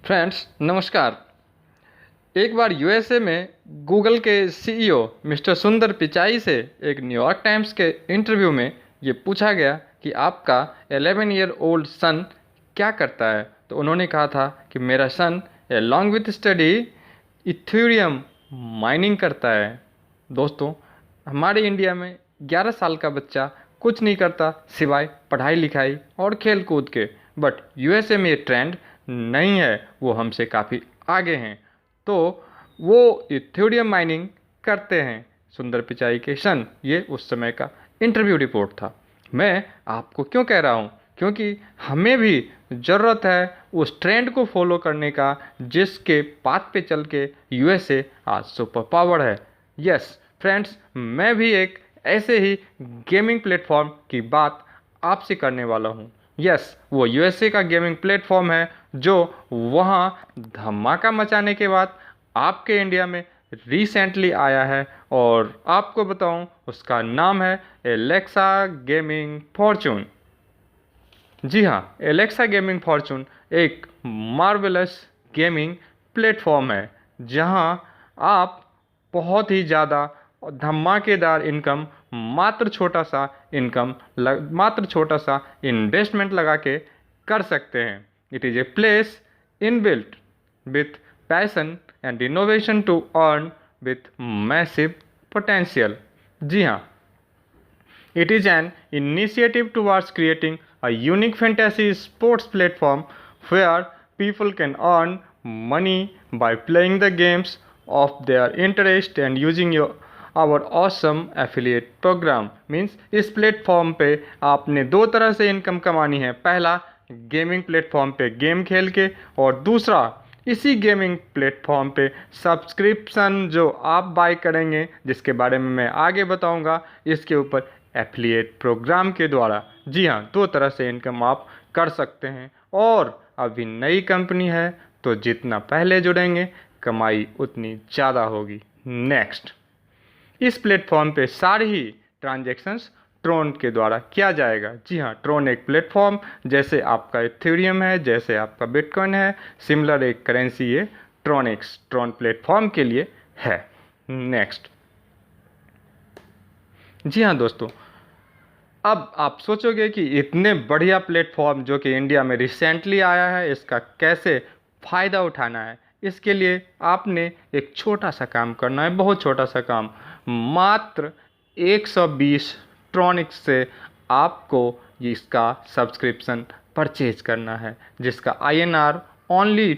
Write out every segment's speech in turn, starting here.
Friends नमस्कार। एक बार USA में गूगल के सीईओ मिस्टर सुंदर पिचाई से एक न्यूयॉर्क टाइम्स के इंटरव्यू में ये पूछा गया कि आपका 11 ईयर ओल्ड सन क्या करता है। तो उन्होंने कहा था कि मेरा son along with study Ethereum mining करता है। दोस्तों, हमारे इंडिया में 11 साल का बच्चा कुछ नहीं करता सिवाय पढ़ाई लिखाई और खेल कूद के, बट यूएसए में ये ट्रेंड नहीं है, वो हमसे काफ़ी आगे हैं। तो वो इथेरियम माइनिंग करते हैं सुंदर पिचाई के सन। ये उस समय का इंटरव्यू रिपोर्ट था। मैं आपको क्यों कह रहा हूँ, क्योंकि हमें भी ज़रूरत है उस ट्रेंड को फॉलो करने का जिसके पाथ पे चल के यूएसए आज सुपर पावर है। यस फ्रेंड्स, मैं भी एक ऐसे ही गेमिंग प्लेटफॉर्म की बात आपसे करने वाला हूँ। यस, वो यूएसए का गेमिंग प्लेटफॉर्म है जो वहाँ धमाका मचाने के बाद आपके इंडिया में रिसेंटली आया है, और आपको बताऊं उसका नाम है एलेक्सा गेमिंग फॉर्चून। जी हाँ, एलेक्सा गेमिंग फॉर्चून एक मार्वेलस गेमिंग प्लेटफॉर्म है जहां आप बहुत ही ज़्यादा धमाकेदार इनकम, मात्र छोटा सा इन्वेस्टमेंट लगा के कर सकते हैं। It is a place inbuilt with passion and innovation to earn with massive potential. जी हाँ, it is an initiative towards creating a unique fantasy sports platform where people can earn money by playing the games of their interest and using our awesome affiliate program। Means इस platform पे आपने दो तरह से income कमानी है। पहला, gaming platform पे गेम खेल के, और दूसरा इसी गेमिंग प्लेटफॉर्म पे सब्सक्रिप्शन जो आप बाय करेंगे, जिसके बारे में मैं आगे बताऊंगा, इसके ऊपर एफिलिएट प्रोग्राम के द्वारा। जी हाँ, दो तरह से इनकम आप कर सकते हैं, और अभी नई कंपनी है तो जितना पहले जुड़ेंगे कमाई उतनी ज़्यादा होगी। नेक्स्ट, इस प्लेटफॉर्म पे सारी ही ट्रांजैक्शंस ट्रोन के द्वारा किया जाएगा। जी हाँ, ट्रोन एक प्लेटफॉर्म जैसे आपका इथेरियम है, जैसे आपका बिटकॉइन है, सिमिलर एक करेंसी ये ट्रोन प्लेटफॉर्म के लिए है। नेक्स्ट, जी हाँ दोस्तों, अब आप सोचोगे कि इतने बढ़िया प्लेटफॉर्म जो कि इंडिया में रिसेंटली आया है, इसका कैसे फ़ायदा उठाना है। इसके लिए आपने एक छोटा सा काम करना है, बहुत छोटा सा काम। मात्र 120 ट्रॉनिक्स से आपको इसका सब्सक्रिप्शन परचेज करना है, जिसका INR ओनली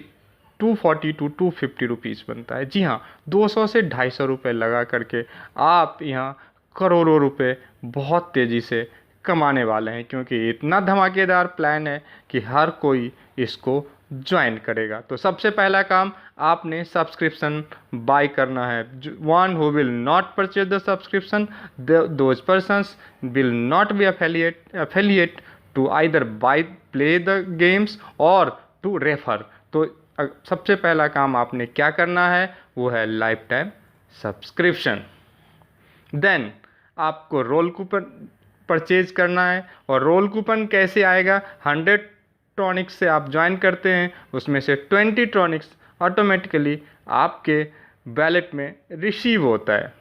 240 टू 250 रुपीज़ बनता है। जी हाँ, 200 से 250 रुपये लगा करके आप यहाँ करोड़ों रुपए बहुत तेज़ी से कमाने वाले हैं, क्योंकि इतना धमाकेदार प्लान है कि हर कोई इसको ज्वाइन करेगा। तो सबसे पहला काम, आपने सब्सक्रिप्शन बाय करना है। One who will not purchase the subscription, those persons will not be affiliate to either buy play the games और टू रेफर। तो सबसे पहला काम आपने क्या करना है, वो है लाइफ टाइम सब्सक्रिप्शन। देन आपको रोल कूपन परचेज करना है, और रोल कूपन कैसे आएगा, 100 ट्रॉनिक्स से आप ज्वाइन करते हैं, उसमें से 20 ट्रॉनिक्स ऑटोमेटिकली आपके वैलेट में रिसीव होता है।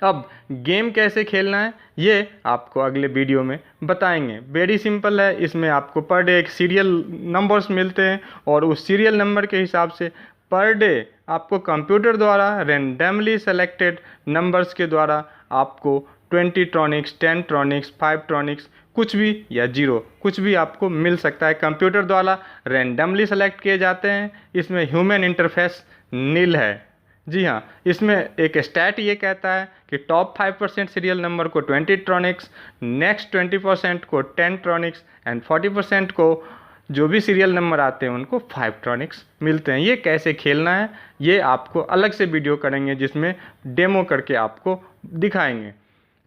अब गेम कैसे खेलना है ये आपको अगले वीडियो में बताएंगे। वेरी सिंपल है, इसमें आपको पर डे एक सीरियल नंबर्स मिलते हैं, और उस सीरियल नंबर के हिसाब से पर डे आपको कंप्यूटर द्वारा रैंडमली सेलेक्टेड नंबर्स के द्वारा आपको 20 ट्रॉनिक्स, 10 ट्रॉनिक्स, 5 ट्रॉनिक्स, कुछ भी या 0 कुछ भी आपको मिल सकता है। कंप्यूटर द्वारा रैंडमली सेलेक्ट किए जाते हैं। इसमें ह्यूमन इंटरफेस नील है। जी हाँ, इसमें एक स्टैट ये कहता है कि टॉप 5% सीरियल नंबर को 20 ट्रॉनिक्स, नेक्स्ट 20% को 10 ट्रॉनिक्स, एंड 40% को जो भी सीरियल नंबर आते हैं उनको 5 ट्रॉनिक्स मिलते हैं। ये कैसे खेलना है ये आपको अलग से वीडियो करेंगे, जिसमें डेमो करके आपको दिखाएंगे।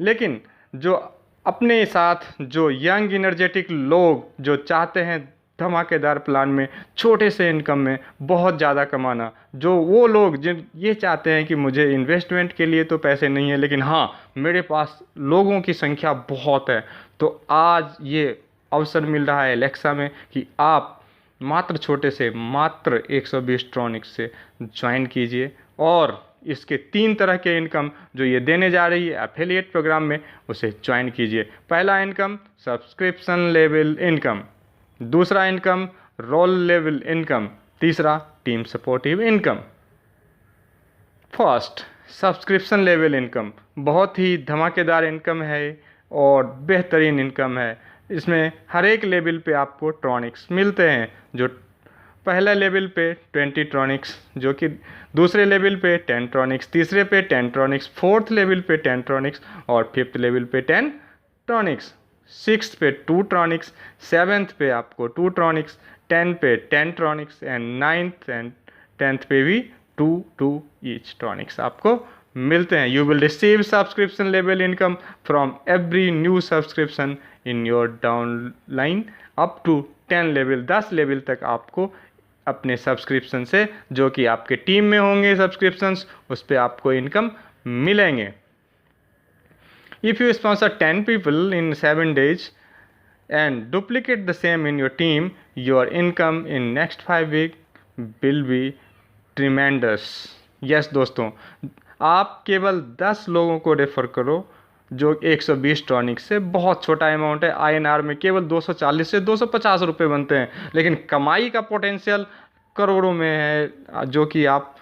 लेकिन जो अपने साथ जो यंग एनर्जेटिक लोग जो चाहते हैं धमाकेदार प्लान में छोटे से इनकम में बहुत ज़्यादा कमाना, जो वो लोग जिन ये चाहते हैं कि मुझे इन्वेस्टमेंट के लिए तो पैसे नहीं है, लेकिन हाँ मेरे पास लोगों की संख्या बहुत है, तो आज ये अवसर मिल रहा है एलेक्सा में कि आप मात्र छोटे से मात्र 120 ट्रॉनिक्स से ज्वाइन कीजिए और इसके 3 तरह के इनकम जो ये देने जा रही है एफिलिएट प्रोग्राम में, उसे ज्वाइन कीजिए। पहला इनकम सब्सक्रिप्शन लेवल इनकम, दूसरा इनकम रोल लेवल इनकम, तीसरा team supportive income. First subscription level income बहुत ही धमाकेदार इनकम है और बेहतरीन इनकम है। इसमें हर एक लेवल पे आपको ट्रॉनिक्स मिलते हैं, जो पहला लेवल पे 20 ट्रॉनिक्स, जो कि दूसरे लेवल पे 10 ट्रॉनिक्स, तीसरे पे 10 ट्रॉनिक्स, फोर्थ लेवल पे 10 ट्रॉनिक्स और फिफ्थ लेवल पे 10 ट्रॉनिक्स, सिक्स्थ पे 2 ट्रॉनिक्स, सेवन्थ पे आपको 2 ट्रॉनिक्स, 10 पे 10 ट्रॉनिक्स एंड नाइन्थ एंड 10th पे भी 2 ईच ट्रॉनिक्स आपको मिलते हैं। You will receive subscription level income from every new subscription in your downline up to 10 level, 10 level तक आपको अपने सब्सक्रिप्शन से, जो कि आपके टीम में होंगे सब्सक्रिप्शंस, उस पर आपको इनकम मिलेंगे। If you sponsor 10 people in 7 days and duplicate the same in your team, your income in next 5 weeks will be tremendous। yes दोस्तों, आप केवल 10 लोगों को रेफ़र करो, जो 120 ट्रॉनिक्स से बहुत छोटा अमाउंट है। INR में केवल 240 से 250 रुपये बनते हैं, लेकिन कमाई का पोटेंशियल करोड़ों में है, जो कि आप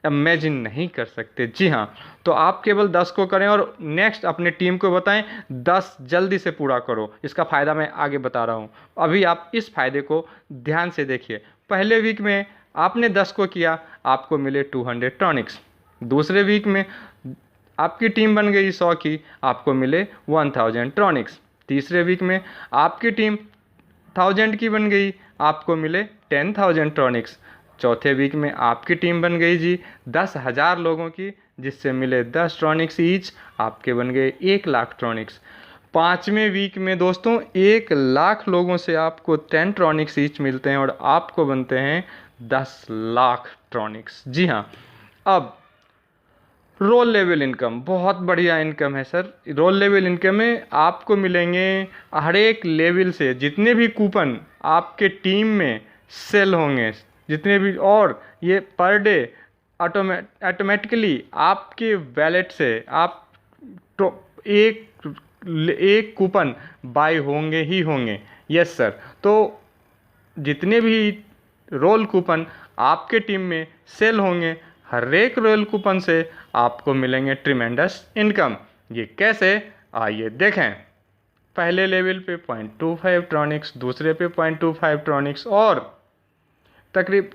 इमेजिन नहीं कर सकते। जी हाँ, तो आप केवल 10 को करें और नेक्स्ट अपने टीम को बताएं 10 जल्दी से पूरा करो। इसका फ़ायदा मैं आगे बता रहा हूँ, अभी आप इस फ़ायदे को ध्यान से देखिए। पहले वीक में आपने 10 को किया, आपको मिले 200 ट्रॉनिक्स। दूसरे वीक में आपकी टीम बन गई 100 की, आपको मिले 1000 ट्रॉनिक्स। तीसरे वीक में आपकी टीम 1000 की बन गई, आपको मिले 10,000 ट्रॉनिक्स। चौथे वीक में आपकी टीम बन गई जी 10,000 लोगों की, जिससे मिले 10 ट्रॉनिक्स ईच, आपके बन गए 1,00,000 ट्रॉनिक्स। पाँचवें वीक में दोस्तों 1,00,000 लोगों से आपको 10 ट्रॉनिक्स ईच मिलते हैं और आपको बनते हैं 10,00,000 ट्रॉनिक्स। जी हाँ, अब रोल लेवल इनकम बहुत बढ़िया इनकम है सर। रोल लेवल इनकम में आपको मिलेंगे हर एक लेवल से जितने भी कूपन आपके टीम में सेल होंगे, जितने भी, और ये पर डे ऑटोमेटिकली आपके वैलेट से आप तो एक कूपन बाय होंगे ही होंगे। यस सर, तो जितने भी रोल कूपन आपके टीम में सेल होंगे, हर एक रोल कूपन से आपको मिलेंगे ट्रिमेंडस इनकम। ये कैसे, आइए देखें। पहले लेवल पे 0.25 ट्रॉनिक्स, दूसरे पे 0.25 ट्रॉनिक्स और तकरीब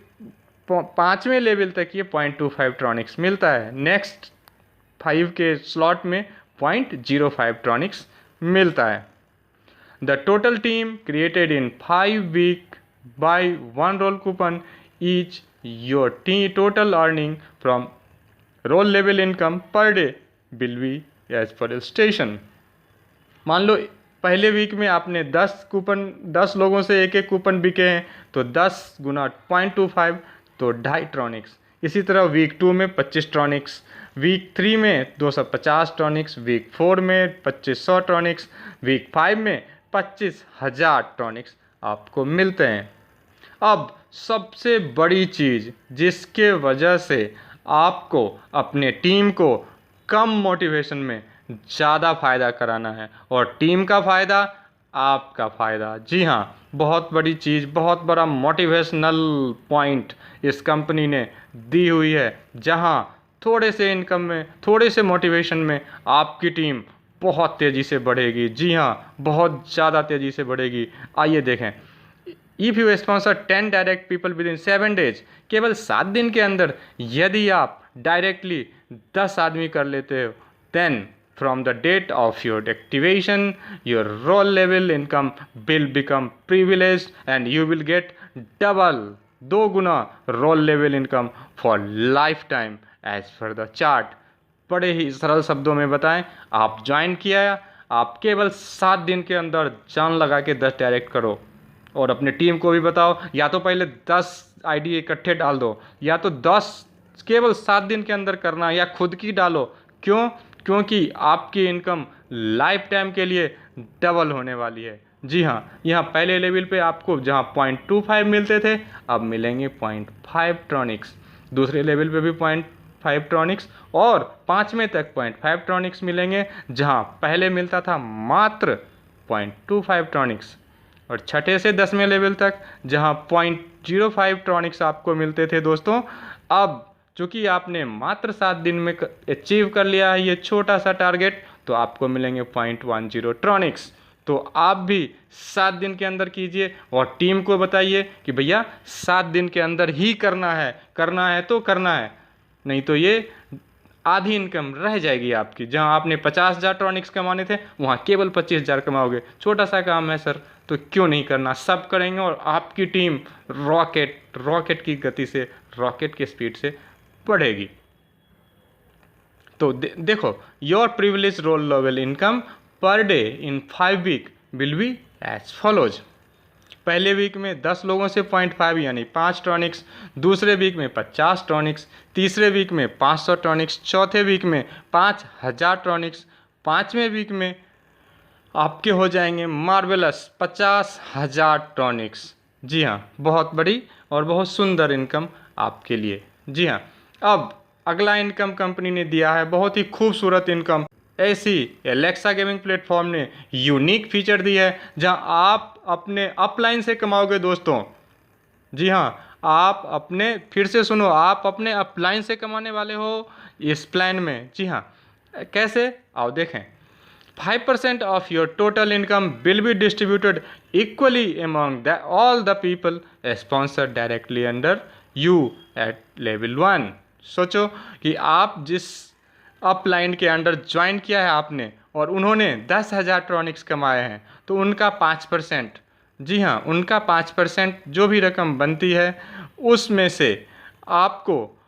5वें लेवल तक ये 0.25 ट्रॉनिक्स मिलता है। नेक्स्ट 5 के स्लॉट में 0.05 ट्रॉनिक्स मिलता है। The total team created in 5 week by 1 roll coupon each, your total earning from roll level income per day will be as per illustration। मान लो पहले वीक में आपने 10 लोगों से एक एक कूपन बिके हैं, तो 10 गुना 0.25 तो 2.5 ट्रॉनिक्स। इसी तरह वीक 2 में 25 ट्रॉनिक्स, वीक 3 में 250 ट्रॉनिक्स, वीक 4 में 2500 ट्रॉनिक्स, वीक 5 में 25,000 ट्रॉनिक्स आपको मिलते हैं। अब सबसे बड़ी चीज़ जिसके वजह से आपको अपने टीम को कम मोटिवेशन में ज़्यादा फ़ायदा कराना है, और टीम का फ़ायदा आपका फ़ायदा। जी हाँ, बहुत बड़ी चीज़, बहुत बड़ा मोटिवेशनल पॉइंट इस कंपनी ने दी हुई है, जहाँ थोड़े से इनकम में, थोड़े से मोटिवेशन में आपकी टीम बहुत तेज़ी से बढ़ेगी। जी हाँ, बहुत ज़्यादा तेज़ी से बढ़ेगी। आइए देखें। If you sponsor 10 direct people with in 7 days, केवल 7 दिन के अंदर यदि आप डायरेक्टली 10 आदमी कर लेते हो, then from the date of your activation your roll level income will become privilege and you will get double, 2 गुना roll level income for life time as per the chart. बड़े ही सरल शब्दों में बताएं, आप ज्वाइन किया, आप केवल 7 दिन के अंदर जान लगा के 10 डायरेक्ट करो और अपने टीम को भी बताओ। या तो पहले 10 आईडी इकट्ठे डाल दो, या तो 10 केवल 7 दिन के अंदर करना, या खुद की डालो। क्यों? क्योंकि आपकी इनकम लाइफ टाइम के लिए डबल होने वाली है। जी हाँ, यहाँ पहले लेवल पे आपको जहाँ 0.25 मिलते थे अब मिलेंगे 0.5 ट्रॉनिक्स, दूसरे लेवल पे भी 0.5 ट्रॉनिक्स और 5वें तक 0.5 ट्रॉनिक्स मिलेंगे, जहाँ पहले मिलता था मात्र 0.25 ट्रॉनिक्स, और छठे से 10वें लेवल तक जहाँ 0.05 ट्रॉनिक्स आपको मिलते थे दोस्तों, अब चूँकि आपने मात्र 7 दिन में अचीव कर लिया है ये छोटा सा टारगेट, तो आपको मिलेंगे 0.10 ट्रॉनिक्स। तो आप भी 7 दिन के अंदर कीजिए और टीम को बताइए कि भैया 7 दिन के अंदर ही करना है तो करना है, नहीं तो ये आधी इनकम रह जाएगी आपकी। जहां आपने 50,000 ट्रॉनिक्स कमाने थे वहां केवल 25,000 कमाओगे। छोटा सा काम है सर, तो क्यों नहीं करना, सब करेंगे और आपकी टीम रॉकेट की गति से, रॉकेट की स्पीड से बढ़ेगी। तो देखो, your privilege roll level income per day in 5 week will be as follows. पहले वीक में 10 लोगों से 0.5 यानी 5 ट्रॉनिक्स, दूसरे वीक में 50 ट्रॉनिक्स, तीसरे वीक में 500 ट्रॉनिक्स, चौथे वीक में 5,000 ट्रॉनिक्स, 5वें वीक में आपके हो जाएंगे मार्वेलस 50,000 ट्रॉनिक्स। जी हाँ, बहुत बड़ी और बहुत सुंदर इनकम आपके लिए। जी हाँ, अब अगला इनकम कंपनी ने दिया है बहुत ही खूबसूरत इनकम। ऐसी एलेक्सा गेमिंग प्लेटफॉर्म ने यूनिक फीचर दी है जहां आप अपने अपलाइन से कमाओगे दोस्तों। जी हाँ, आप अपने, फिर से सुनो, आप अपने अपलाइन से कमाने वाले हो इस प्लान में। जी हाँ, कैसे, आओ देखें। 5% of your total income will be distributed equally among all the people sponsored directly under you at level 1। सोचो कि आप जिस अपलाइन के अंडर ज्वाइन किया है आपने और उन्होंने 10,000 ट्रॉनिक्स कमाए हैं, तो उनका 5%, जी हाँ, उनका 5% जो भी रकम बनती है उसमें से आपको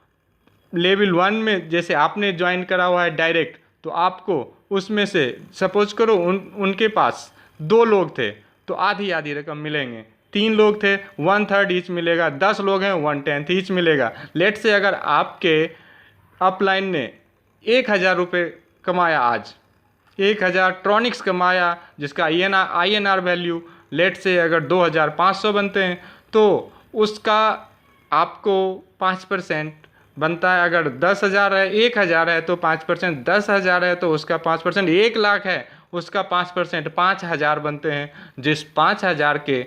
लेवल 1 में, जैसे आपने ज्वाइन करा हुआ है डायरेक्ट, तो आपको उसमें से सपोज करो उनके पास 2 लोग थे तो आधी आधी रकम मिलेंगे, 3 लोग थे 1/3 ईच मिलेगा, 10 लोग हैं 1/10 ईच मिलेगा। लेट से अगर आपके अपलाइन ने 1,000 रुपये कमाया, आज 1,000 ट्रॉनिक्स कमाया, जिसका INR वैल्यू लेट से अगर 2,500 बनते हैं, तो उसका आपको 5% बनता है। अगर 10,000 है, 1,000 है तो 5%, 10,000 है तो उसका 5%, 1,00,000 है उसका 5%, 5,000 बनते हैं। जिस 5,000 के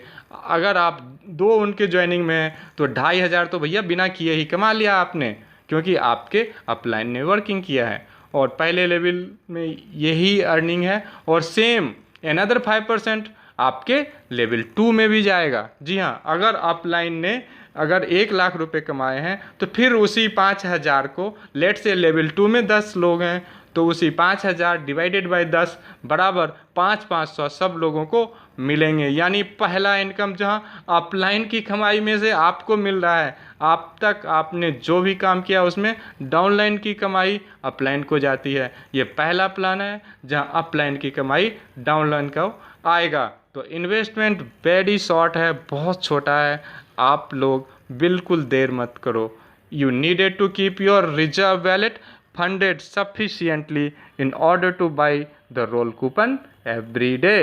अगर आप 2 उनके ज्वाइनिंग में हैं तो 2,500 तो भैया बिना किए ही कमा लिया आपने, क्योंकि आपके अपलाइन ने वर्किंग किया है। और पहले लेवल में यही अर्निंग है और सेम अनदर 5% आपके लेवल 2 में भी जाएगा। जी हाँ, अगर अपलाइन ने अगर 1,00,000 रुपये कमाए हैं तो फिर उसी 5,000 को, लेट से लेवल 2 में 10 लोग हैं तो उसी 5,000 डिवाइडेड बाय 10 बराबर 5,500 सब लोगों को मिलेंगे। यानी पहला इनकम जहां अपलाइन की कमाई में से आपको मिल रहा है, आप तक आपने जो भी काम किया उसमें डाउनलाइन की कमाई अपलाइन को जाती है। ये पहला प्लान है जहां अपलाइन की कमाई डाउनलाइन को आएगा। तो इन्वेस्टमेंट वेरी शॉर्ट है, बहुत छोटा है, आप लोग बिल्कुल देर मत करो। You needed to keep your reserve wallet funded sufficiently in order to buy the roll coupon every day.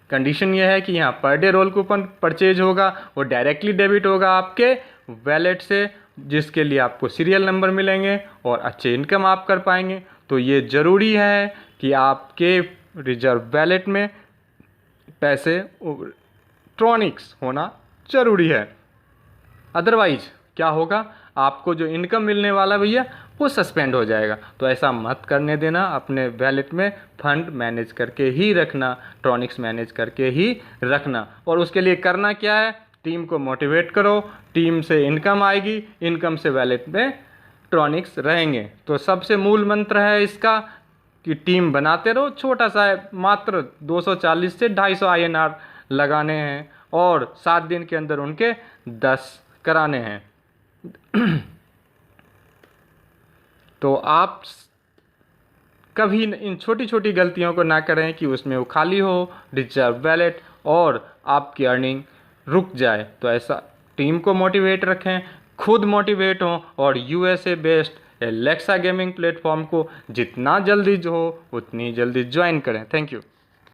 Condition यह है कि यहाँ per day role coupon purchase होगा, वो डायरेक्टली डेबिट होगा आपके वैलेट से, जिसके लिए आपको सीरियल नंबर मिलेंगे और अच्छे इनकम आप कर पाएंगे। तो ये ज़रूरी है कि आपके रिजर्व वैलेट में पैसे ट्रॉनिक्स होना ज़रूरी है। अदरवाइज क्या होगा, आपको जो इनकम मिलने वाला भैया वो सस्पेंड हो जाएगा। तो ऐसा मत करने देना, अपने वैलेट में फंड मैनेज करके ही रखना, ट्रॉनिक्स मैनेज करके ही रखना। और उसके लिए करना क्या है, टीम को मोटिवेट करो, टीम से इनकम आएगी, इनकम से वैलेट में ट्रॉनिक्स रहेंगे। तो सबसे मूल मंत्र है इसका कि टीम बनाते रहो, छोटा सा है, मात्र 240 से 250 INR लगाने हैं और 7 दिन के अंदर उनके 10 कराने हैं। तो आप कभी इन छोटी छोटी गलतियों को ना करें कि उसमें वो खाली हो रिजर्व वैलेट और आपकी अर्निंग रुक जाए। तो ऐसा टीम को मोटिवेट रखें, खुद मोटिवेट हों और USA based Alexa gaming platform को जितना जल्दी जो हो उतनी जल्दी ज्वाइन करें। Thank you.